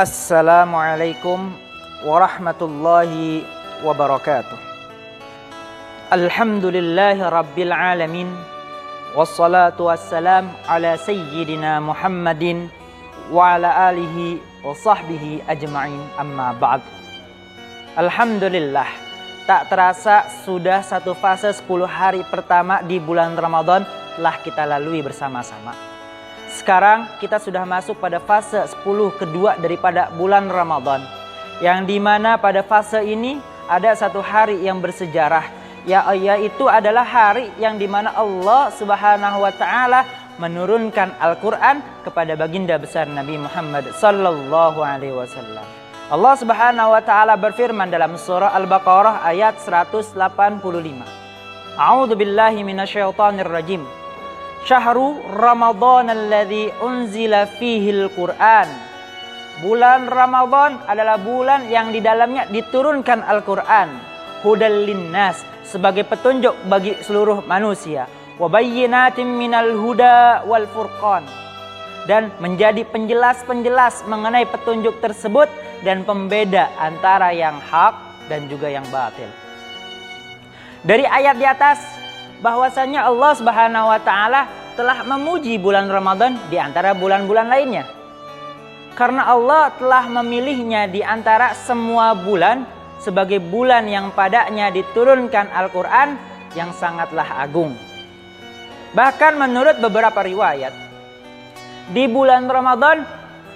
Assalamualaikum warahmatullahi wabarakatuh. Alhamdulillahi rabbil alamin. Wassalatu wassalam ala sayyidina Muhammadin wa ala alihi wa sahbihi ajma'in, amma ba'd. Alhamdulillah, tak terasa sudah satu fase 10 hari pertama di bulan Ramadan telah kita lalui bersama-sama. Sekarang kita sudah masuk pada fase 10 kedua daripada bulan Ramadan, yang dimana pada fase ini ada satu hari yang bersejarah, yaitu adalah hari yang dimana Allah Subhanahu wa Ta'ala menurunkan Al-Quran kepada baginda besar Nabi Muhammad sallallahu alaihi wasallam. Allah Subhanahu wa Ta'ala berfirman dalam surah Al-Baqarah ayat 185. A'udzu billahi minasyaitonir rajim. Syahru Ramadan alladzi unzila fihil Qur'an. Bulan Ramadan adalah bulan yang di dalamnya diturunkan Al-Quran. Hudal linnas, sebagai petunjuk bagi seluruh manusia. Wa bayyinatin minal huda wal furqan, dan menjadi penjelas-penjelas mengenai petunjuk tersebut dan pembeda antara yang hak dan juga yang batil. Dari ayat di atas, bahwasanya Allah Subhanahu wa Ta'ala telah memuji bulan Ramadan di antara bulan-bulan lainnya. Karena Allah telah memilihnya di antara semua bulan sebagai bulan yang padanya diturunkan Al-Quran yang sangatlah agung. Bahkan menurut beberapa riwayat, di bulan Ramadan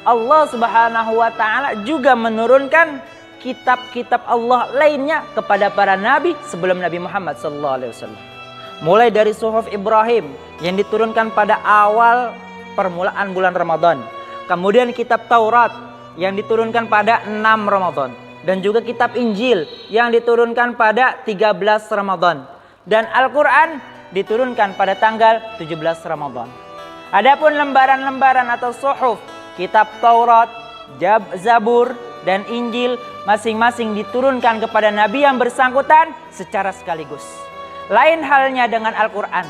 Allah Subhanahu wa Ta'ala juga menurunkan kitab-kitab Allah lainnya kepada para nabi sebelum Nabi Muhammad SAW. Mulai dari Suhuf Ibrahim yang diturunkan pada awal permulaan bulan Ramadan. Kemudian kitab Taurat yang diturunkan pada 6 Ramadan. Dan juga kitab Injil yang diturunkan pada 13 Ramadan. Dan Al-Quran diturunkan pada tanggal 17 Ramadan. Adapun lembaran-lembaran atau suhuf, kitab Taurat, Zabur, dan Injil masing-masing diturunkan kepada nabi yang bersangkutan secara sekaligus. Lain halnya dengan Al-Quran.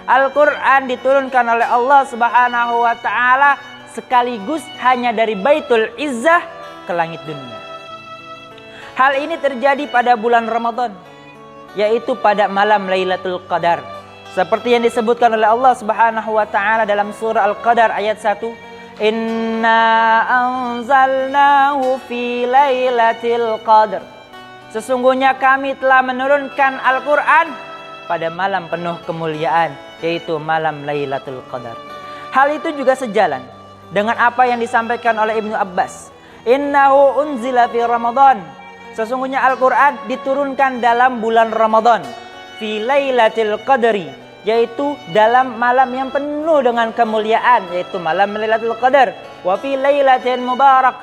Al-Quran diturunkan oleh Allah Subhanahu wa Ta'ala sekaligus hanya dari Baitul Izzah ke langit dunia. Hal ini terjadi pada bulan Ramadan, yaitu pada malam Lailatul Qadar. Seperti yang disebutkan oleh Allah Subhanahu wa Ta'ala dalam surah Al-Qadar ayat 1. Inna anzalnahu fi Lailatul Qadar. Sesungguhnya kami telah menurunkan Al-Quran pada malam penuh kemuliaan, yaitu malam Lailatul Qadar. Hal itu juga sejalan dengan apa yang disampaikan oleh Ibnu Abbas. Innahu unzila fi Ramadan. Sesungguhnya Al-Quran diturunkan dalam bulan Ramadan. Fi Lailatul Qadri, yaitu dalam malam yang penuh dengan kemuliaan, yaitu malam Lailatul Qadar. Wa fi Lailatin Mubarak,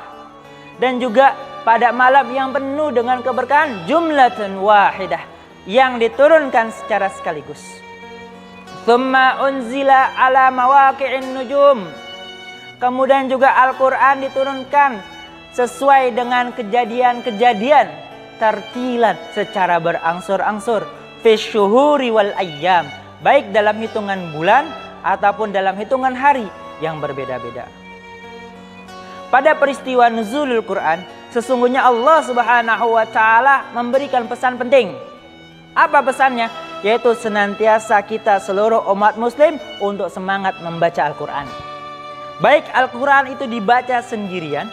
dan juga pada malam yang penuh dengan keberkahan, jumlatun wahidah, yang diturunkan secara sekaligus. Tsumma unzila ala mawaqi'in nujum. Kemudian juga Al-Quran diturunkan sesuai dengan kejadian-kejadian, tartilan, secara berangsur-angsur, fi syuhuri wal ayyam, baik dalam hitungan bulan ataupun dalam hitungan hari yang berbeda-beda. Pada peristiwa nuzulul Quran, sesungguhnya Allah Subhanahu wa Ta'ala memberikan pesan penting. Apa pesannya? Yaitu senantiasa kita seluruh umat muslim untuk semangat membaca Al-Quran. Baik Al-Quran itu dibaca sendirian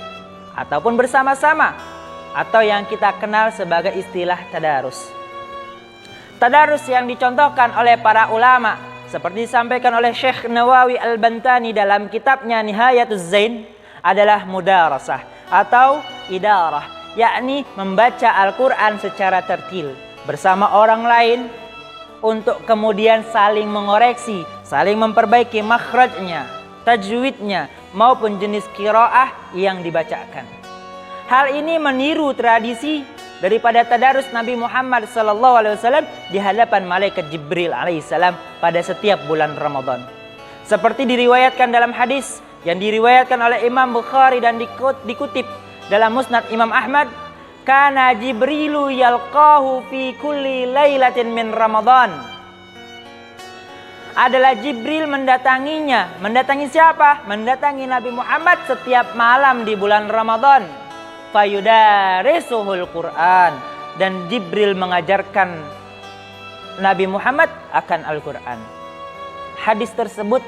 ataupun bersama-sama, atau yang kita kenal sebagai istilah tadarus. Tadarus yang dicontohkan oleh para ulama seperti disampaikan oleh Syekh Nawawi Al-Bantani dalam kitabnya Nihayatuz Zain adalah mudarasah atau idarah, yakni membaca Al-Quran secara tertil bersama orang lain untuk kemudian saling mengoreksi, saling memperbaiki makhrajnya, tajwidnya, maupun jenis qiraah yang dibacakan. Hal ini meniru tradisi daripada tadarus Nabi Muhammad SAW di hadapan malaikat Jibril alaihissalam pada setiap bulan Ramadan. Seperti diriwayatkan dalam hadis yang diriwayatkan oleh Imam Bukhari dan dikutip dalam Musnad Imam Ahmad, kana Jibrilu yalqahu fi kulli lailatin min Ramadan. adalah Jibril mendatanginya. Mendatangi siapa? Mendatangi Nabi Muhammad setiap malam di bulan Ramadan. Fayudarisuhul Quran. Dan Jibril mengajarkan Nabi Muhammad akan Al-Quran. Hadis tersebut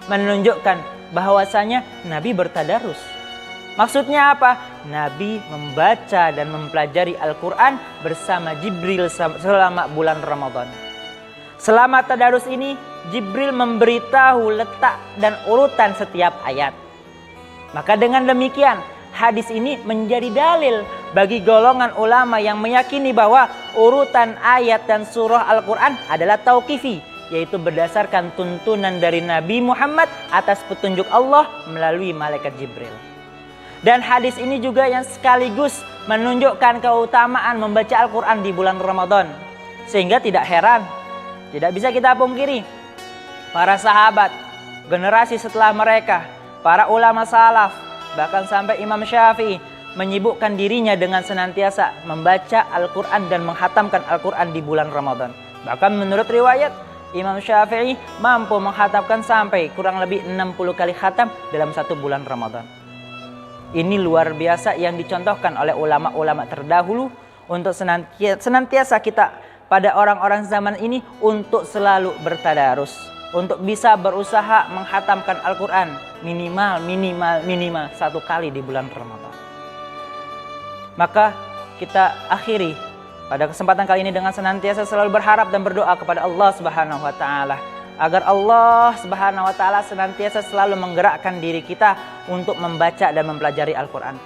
menunjukkan bahwasanya Nabi bertadarus. Maksudnya apa? Nabi membaca dan mempelajari Al-Quran bersama Jibril selama bulan Ramadan. Selama tadarus ini, Jibril memberitahu letak dan urutan setiap ayat. Maka dengan demikian, hadis ini menjadi dalil bagi golongan ulama yang meyakini bahwa urutan ayat dan surah Al-Quran adalah tauqifi, yaitu berdasarkan tuntunan dari Nabi Muhammad atas petunjuk Allah melalui malaikat Jibril. Dan hadis ini juga yang sekaligus menunjukkan keutamaan membaca Al-Quran di bulan Ramadan. Sehingga tidak heran, tidak bisa kita pungkiri, para sahabat, generasi setelah mereka, para ulama salaf, bahkan sampai Imam Syafi'i menyibukkan dirinya dengan senantiasa membaca Al-Quran dan menghatamkan Al-Quran di bulan Ramadan. Bahkan menurut riwayat, Imam Syafi'i mampu menghatamkan sampai kurang lebih 60 kali khatam dalam satu bulan Ramadan. Ini luar biasa yang dicontohkan oleh ulama-ulama terdahulu untuk senantiasa kita pada orang-orang zaman ini untuk selalu bertadarus, untuk bisa berusaha menghatamkan Al-Quran minimal satu kali di bulan Ramadan. Maka kita akhiri pada kesempatan kali ini dengan senantiasa selalu berharap dan berdoa kepada Allah Subhanahu wa taala agar Allah Subhanahu wa taala senantiasa selalu menggerakkan diri kita untuk membaca dan mempelajari Al-Quran,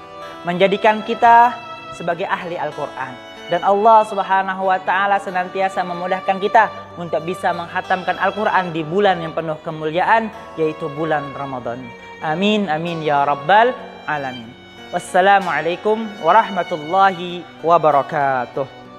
menjadikan kita sebagai ahli Al-Quran. Dan Allah Subhanahu wa taala senantiasa memudahkan kita untuk bisa menghatamkan Al-Quran di bulan yang penuh kemuliaan, yaitu bulan Ramadan. Amin amin ya rabbal alamin. Wassalamualaikum warahmatullahi wabarakatuh.